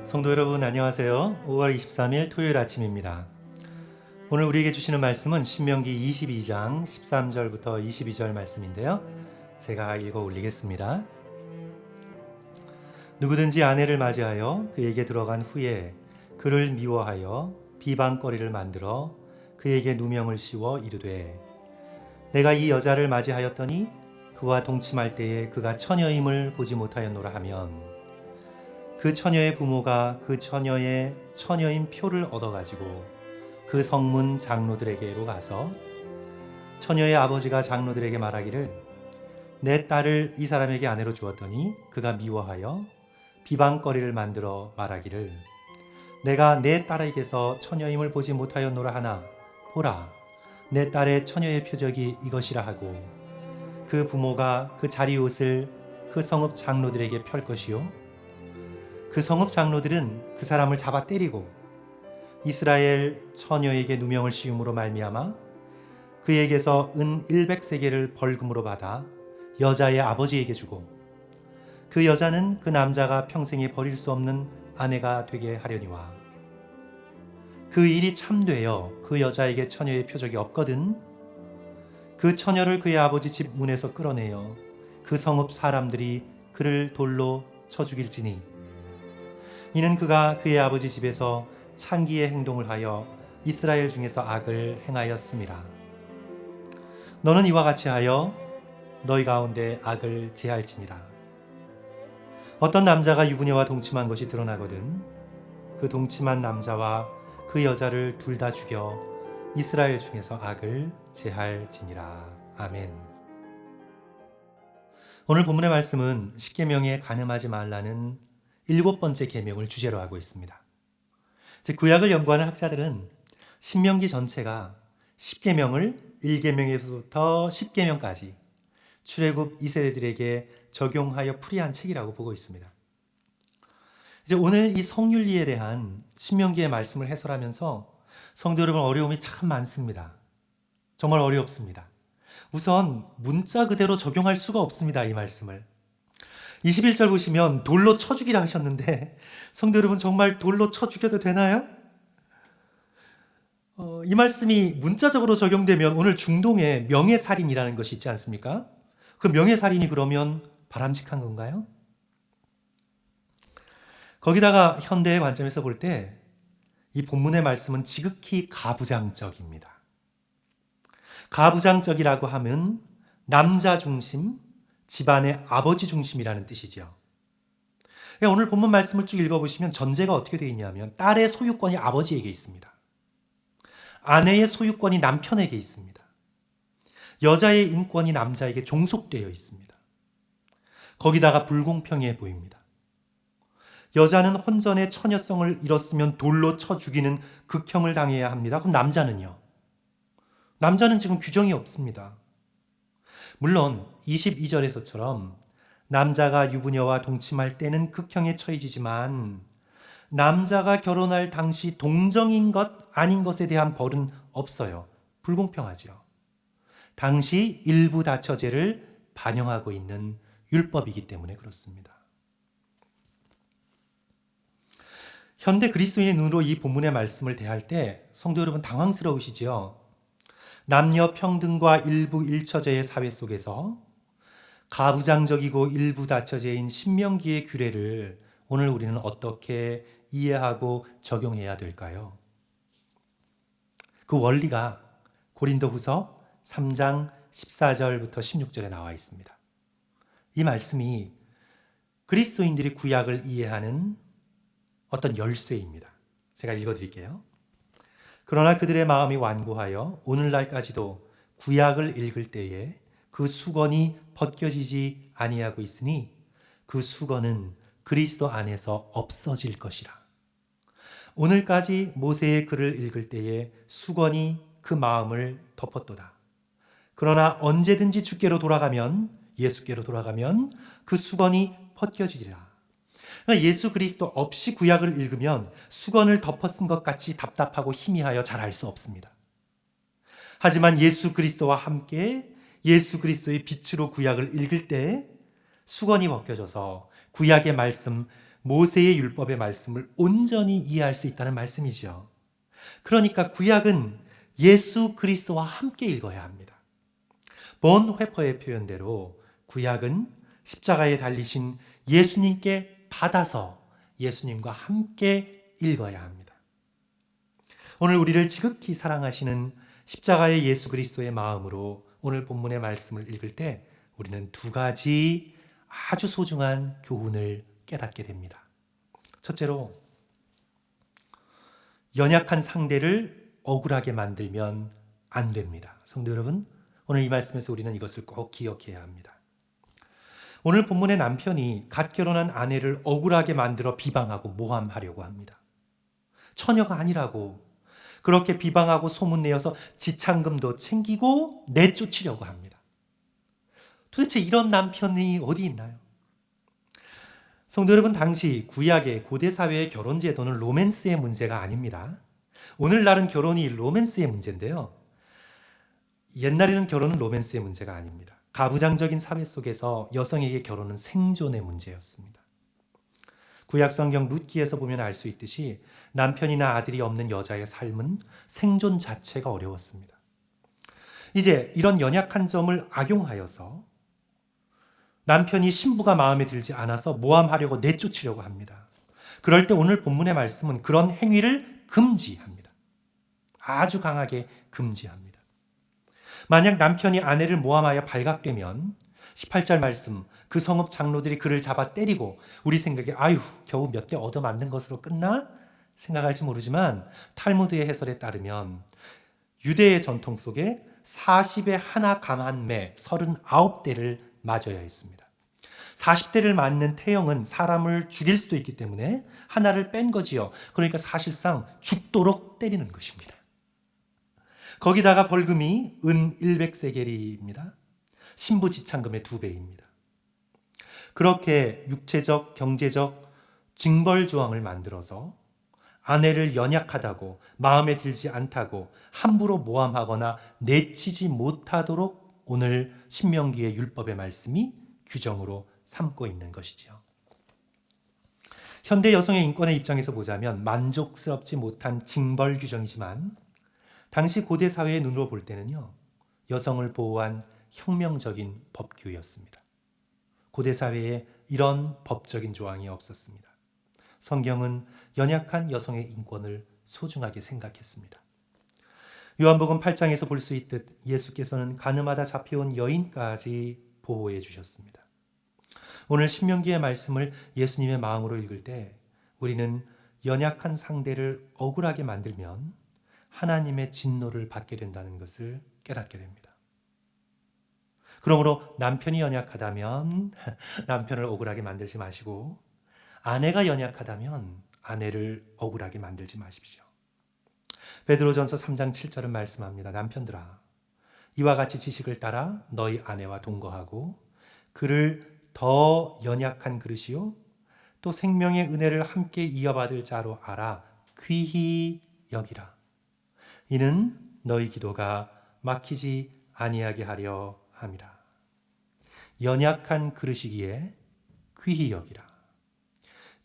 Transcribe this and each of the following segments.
성도 여러분 안녕하세요. 5월 23일 토요일 아침입니다. 오늘 우리에게 주시는 말씀은 신명기 22장 13절부터 22절 말씀인데요. 제가 읽어 올리겠습니다. 누구든지 아내를 맞이하여 그에게 들어간 후에 그를 미워하여 비방거리를 만들어 그에게 누명을 씌워 이르되 내가 이 여자를 맞이하였더니 그와 동침할 때에 그가 처녀임을 보지 못하였노라 하면 그 처녀의 부모가 그 처녀의 처녀인 표를 얻어가지고 그 성문 장로들에게로 가서 처녀의 아버지가 장로들에게 말하기를 내 딸을 이 사람에게 아내로 주었더니 그가 미워하여 비방거리를 만들어 말하기를 내가 내 딸에게서 처녀임을 보지 못하였노라 하나 보라 내 딸의 처녀의 표적이 이것이라 하고 그 부모가 그 자리옷을 그 성읍 장로들에게 펼 것이요 그 성읍 장로들은 그 사람을 잡아 때리고 이스라엘 처녀에게 누명을 씌움으로 말미암아 그에게서 은 100세겔을 벌금으로 받아 여자의 아버지에게 주고 그 여자는 그 남자가 평생에 버릴 수 없는 아내가 되게 하려니와 그 일이 참되어 그 여자에게 처녀의 표적이 없거든 그 처녀를 그의 아버지 집 문에서 끌어내어 그 성읍 사람들이 그를 돌로 쳐 죽일지니 이는 그가 그의 아버지 집에서 창기의 행동을 하여 이스라엘 중에서 악을 행하였음이라. 너는 이와 같이 하여 너희 가운데 악을 제할지니라. 어떤 남자가 유부녀와 동침한 것이 드러나거든 그 동침한 남자와 그 여자를 둘 다 죽여 이스라엘 중에서 악을 제할지니라. 아멘. 오늘 본문의 말씀은 십계명에 간음하지 말라는 7번째 계명을 주제로 하고 있습니다. 구약을 연구하는 학자들은 신명기 전체가 10계명을 1계명에서부터 10계명까지 출애굽 2세대들에게 적용하여 풀이한 책이라고 보고 있습니다. 오늘 이 성윤리에 대한 신명기의 말씀을 해설하면서 성도 여러분 어려움이 참 많습니다. 정말 어렵습니다. 우선 문자 그대로 적용할 수가 없습니다. 이 말씀을. 21절 보시면 돌로 쳐 죽이라 하셨는데 성도 여러분 정말 돌로 쳐 죽여도 되나요? 이 말씀이 문자적으로 적용되면 오늘 중동에 명예살인이라는 것이 있지 않습니까? 그 명예살인이 그러면 바람직한 건가요? 거기다가 현대의 관점에서 볼 때 이 본문의 말씀은 지극히 가부장적입니다. 가부장적이라고 하면 남자 중심, 집안의 아버지 중심이라는 뜻이죠. 오늘 본문 말씀을 쭉 읽어보시면 전제가 어떻게 되어 있냐면 딸의 소유권이 아버지에게 있습니다. 아내의 소유권이 남편에게 있습니다. 여자의 인권이 남자에게 종속되어 있습니다. 거기다가 불공평해 보입니다. 여자는 혼전의 처녀성을 잃었으면 돌로 쳐 죽이는 극형을 당해야 합니다. 그럼 남자는요? 남자는 지금 규정이 없습니다. 물론 22절에서처럼 남자가 유부녀와 동침할 때는 극형에 처해지지만 남자가 결혼할 당시 동정인 것 아닌 것에 대한 벌은 없어요. 불공평하죠. 당시 일부 다처제를 반영하고 있는 율법이기 때문에 그렇습니다. 현대 그리스도인의 눈으로 이 본문의 말씀을 대할 때 성도 여러분 당황스러우시죠? 남녀 평등과 일부 일처제의 사회 속에서 가부장적이고 일부 다처제인 신명기의 규례를 오늘 우리는 어떻게 이해하고 적용해야 될까요? 그 원리가 고린도후서 3장 14절부터 16절에 나와 있습니다. 이 말씀이 그리스도인들이 구약을 이해하는 어떤 열쇠입니다. 제가 읽어드릴게요. 그러나 그들의 마음이 완고하여 오늘날까지도 구약을 읽을 때에 그 수건이 벗겨지지 아니하고 있으니 그 수건은 그리스도 안에서 없어질 것이라. 오늘까지 모세의 글을 읽을 때에 수건이 그 마음을 덮었도다. 그러나 언제든지 주께로 돌아가면 예수께로 돌아가면 그 수건이 벗겨지리라. 그러니까 예수 그리스도 없이 구약을 읽으면 수건을 덮어 쓴 것 같이 답답하고 희미하여 잘 알 수 없습니다. 하지만 예수 그리스도와 함께 예수 그리스도의 빛으로 구약을 읽을 때 수건이 벗겨져서 구약의 말씀, 모세의 율법의 말씀을 온전히 이해할 수 있다는 말씀이죠. 그러니까 구약은 예수 그리스도와 함께 읽어야 합니다. 본 회퍼의 표현대로 구약은 십자가에 달리신 예수님께 받아서 예수님과 함께 읽어야 합니다. 오늘 우리를 지극히 사랑하시는 십자가의 예수 그리스도의 마음으로 오늘 본문의 말씀을 읽을 때 우리는 두 가지 아주 소중한 교훈을 깨닫게 됩니다. 첫째로, 연약한 상대를 억울하게 만들면 안 됩니다. 성도 여러분, 오늘 이 말씀에서 우리는 이것을 꼭 기억해야 합니다. 오늘 본문의 남편이 갓 결혼한 아내를 억울하게 만들어 비방하고 모함하려고 합니다. 처녀가 아니라고 그렇게 비방하고 소문내어서 지참금도 챙기고 내쫓으려고 합니다. 도대체 이런 남편이 어디 있나요? 성도 여러분, 당시 구약의 고대 사회의 결혼 제도는 로맨스의 문제가 아닙니다. 오늘날은 결혼이 로맨스의 문제인데요. 옛날에는 결혼은 로맨스의 문제가 아닙니다. 가부장적인 사회 속에서 여성에게 결혼은 생존의 문제였습니다. 구약 성경 룻기에서 보면 알 수 있듯이 남편이나 아들이 없는 여자의 삶은 생존 자체가 어려웠습니다. 이제 이런 연약한 점을 악용하여서 남편이 신부가 마음에 들지 않아서 모함하려고 내쫓으려고 합니다. 그럴 때 오늘 본문의 말씀은 그런 행위를 금지합니다. 아주 강하게 금지합니다. 만약 남편이 아내를 모함하여 발각되면 18절 말씀, 그 성읍 장로들이 그를 잡아 때리고 우리 생각에 아유 겨우 몇 대 얻어맞는 것으로 끝나? 생각할지 모르지만 탈무드의 해설에 따르면 유대의 전통 속에 40에 하나 감한 매 39대를 맞아야 했습니다. 40대를 맞는 태형은 사람을 죽일 수도 있기 때문에 하나를 뺀 거지요. 그러니까 사실상 죽도록 때리는 것입니다. 거기다가 벌금이 은 100세겔입니다. 신부 지참금의 2배입니다. 그렇게 육체적, 경제적 징벌 조항을 만들어서 아내를 연약하다고 마음에 들지 않다고 함부로 모함하거나 내치지 못하도록 오늘 신명기의 율법의 말씀이 규정으로 삼고 있는 것이지요. 현대 여성의 인권의 입장에서 보자면 만족스럽지 못한 징벌 규정이지만 당시 고대 사회의 눈으로 볼 때는요, 여성을 보호한 혁명적인 법규였습니다. 고대 사회에 이런 법적인 조항이 없었습니다. 성경은 연약한 여성의 인권을 소중하게 생각했습니다. 요한복음 8장에서 볼 수 있듯 예수께서는 가늠하다 잡혀온 여인까지 보호해 주셨습니다. 오늘 신명기의 말씀을 예수님의 마음으로 읽을 때 우리는 연약한 상대를 억울하게 만들면 하나님의 진노를 받게 된다는 것을 깨닫게 됩니다. 그러므로 남편이 연약하다면 남편을 억울하게 만들지 마시고 아내가 연약하다면 아내를 억울하게 만들지 마십시오. 베드로전서 3장 7절은 말씀합니다. 남편들아, 이와 같이 지식을 따라 너희 아내와 동거하고 그를 더 연약한 그릇이요 또 생명의 은혜를 함께 이어받을 자로 알아 귀히 여기라. 이는 너희 기도가 막히지 아니하게 하려 함이라. 연약한 그릇이기에 귀히 여기라.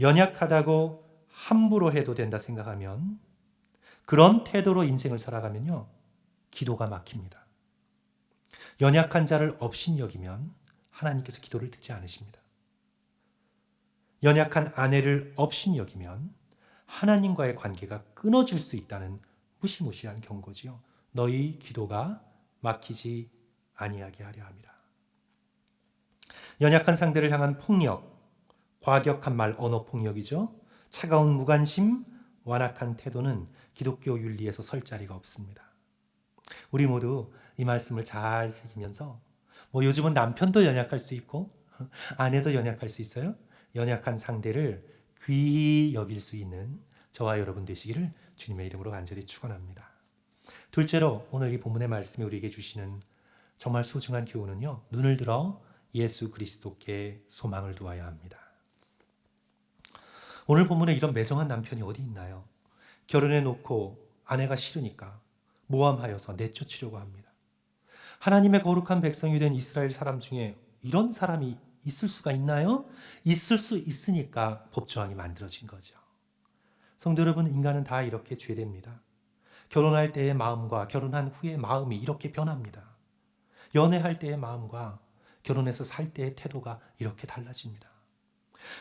연약하다고 함부로 해도 된다 생각하면 그런 태도로 인생을 살아가면요, 기도가 막힙니다. 연약한 자를 업신여기면 하나님께서 기도를 듣지 않으십니다. 연약한 아내를 업신여기면 하나님과의 관계가 끊어질 수 있다는 무시무시한 경고지요. 너희 기도가 막히지 아니하게 하려 함이라. 연약한 상대를 향한 폭력, 과격한 말, 언어 폭력이죠. 차가운 무관심, 완악한 태도는 기독교 윤리에서 설 자리가 없습니다. 우리 모두 이 말씀을 잘 새기면서 요즘은 남편도 연약할 수 있고 아내도 연약할 수 있어요. 연약한 상대를 귀히 여길 수 있는 저와 여러분 되시기를 주님의 이름으로 간절히 축원합니다. 둘째로 오늘 이 본문의 말씀이 우리에게 주시는 정말 소중한 교훈은요, 눈을 들어 예수 그리스도께 소망을 두어야 합니다. 오늘 본문에 이런 매정한 남편이 어디 있나요? 결혼해 놓고 아내가 싫으니까 모함하여서 내쫓으려고 합니다. 하나님의 거룩한 백성이 된 이스라엘 사람 중에 이런 사람이 있을 수가 있나요? 있을 수 있으니까 법조항이 만들어진 거죠. 성도 여러분, 인간은 다 이렇게 죄됩니다. 결혼할 때의 마음과 결혼한 후의 마음이 이렇게 변합니다. 연애할 때의 마음과 결혼해서 살 때의 태도가 이렇게 달라집니다.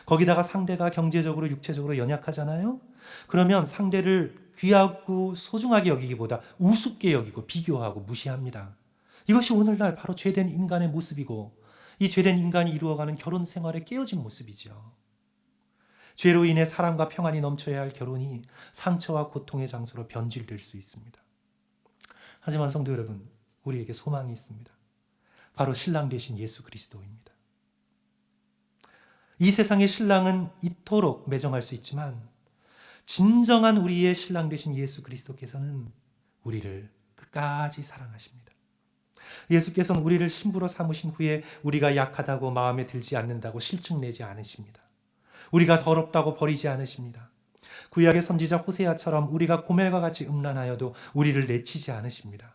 거기다가 상대가 경제적으로 육체적으로 연약하잖아요. 그러면 상대를 귀하고 소중하게 여기기보다 우습게 여기고 비교하고 무시합니다. 이것이 오늘날 바로 죄된 인간의 모습이고 이 죄된 인간이 이루어가는 결혼 생활의 깨어진 모습이죠. 죄로 인해 사랑과 평안이 넘쳐야 할 결혼이 상처와 고통의 장소로 변질될 수 있습니다. 하지만 성도 여러분, 우리에게 소망이 있습니다. 바로 신랑 되신 예수 그리스도입니다. 이 세상의 신랑은 이토록 매정할 수 있지만 진정한 우리의 신랑 되신 예수 그리스도께서는 우리를 끝까지 사랑하십니다. 예수께서는 우리를 신부로 삼으신 후에 우리가 약하다고 마음에 들지 않는다고 실증내지 않으십니다. 우리가 더럽다고 버리지 않으십니다. 구약의 선지자 호세아처럼 우리가 고멜과 같이 음란하여도 우리를 내치지 않으십니다.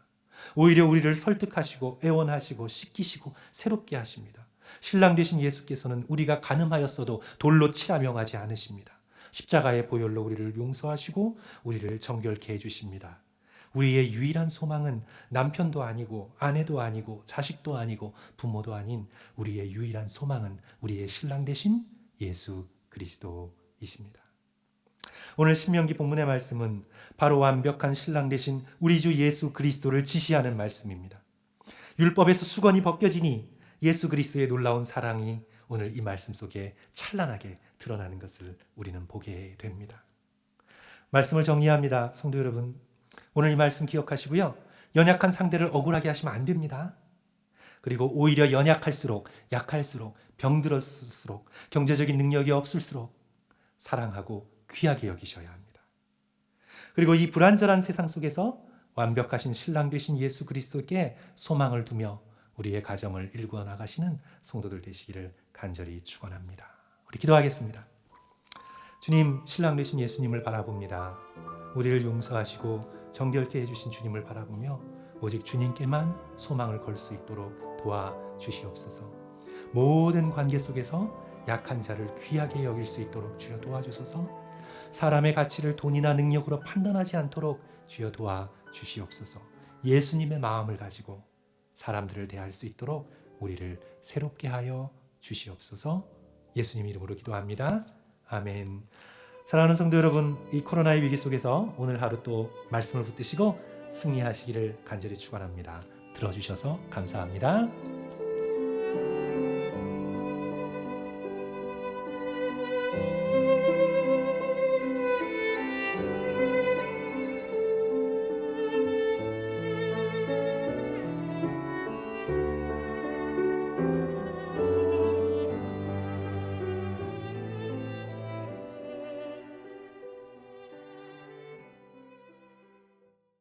오히려 우리를 설득하시고 애원하시고 씻기시고 새롭게 하십니다. 신랑 되신 예수께서는 우리가 간음하였어도 돌로 치라 명하지 않으십니다. 십자가의 보혈로 우리를 용서하시고 우리를 정결케 해주십니다. 우리의 유일한 소망은 남편도 아니고 아내도 아니고 자식도 아니고 부모도 아닌 우리의 유일한 소망은 우리의 신랑 되신 예수 그리스도이십니다. 오늘 신명기 본문의 말씀은 바로 완벽한 신랑 되신 우리 주 예수 그리스도를 지시하는 말씀입니다. 율법에서 수건이 벗겨지니 예수 그리스도의 놀라운 사랑이 오늘 이 말씀 속에 찬란하게 드러나는 것을 우리는 보게 됩니다. 말씀을 정리합니다. 성도 여러분, 오늘 이 말씀 기억하시고요. 연약한 상대를 억울하게 하시면 안 됩니다. 그리고 오히려 연약할수록 약할수록 병들었을수록 경제적인 능력이 없을수록 사랑하고 귀하게 여기셔야 합니다. 그리고 이 불완전한 세상 속에서 완벽하신 신랑 되신 예수 그리스도께 소망을 두며 우리의 가정을 일구어 나가시는 성도들 되시기를 간절히 축원합니다. 우리 기도하겠습니다. 주님, 신랑 되신 예수님을 바라봅니다. 우리를 용서하시고 정결케 해주신 주님을 바라보며 오직 주님께만 소망을 걸 수 있도록 도와주시옵소서. 모든 관계 속에서 약한 자를 귀하게 여길 수 있도록 주여 도와주소서. 사람의 가치를 돈이나 능력으로 판단하지 않도록 주여 도와주시옵소서. 예수님의 마음을 가지고 사람들을 대할 수 있도록 우리를 새롭게 하여 주시옵소서. 예수님 이름으로 기도합니다. 아멘. 사랑하는 성도 여러분, 이 코로나의 위기 속에서 오늘 하루 또 말씀을 붙드시고 승리하시기를 간절히 축원합니다. 들어주셔서 감사합니다.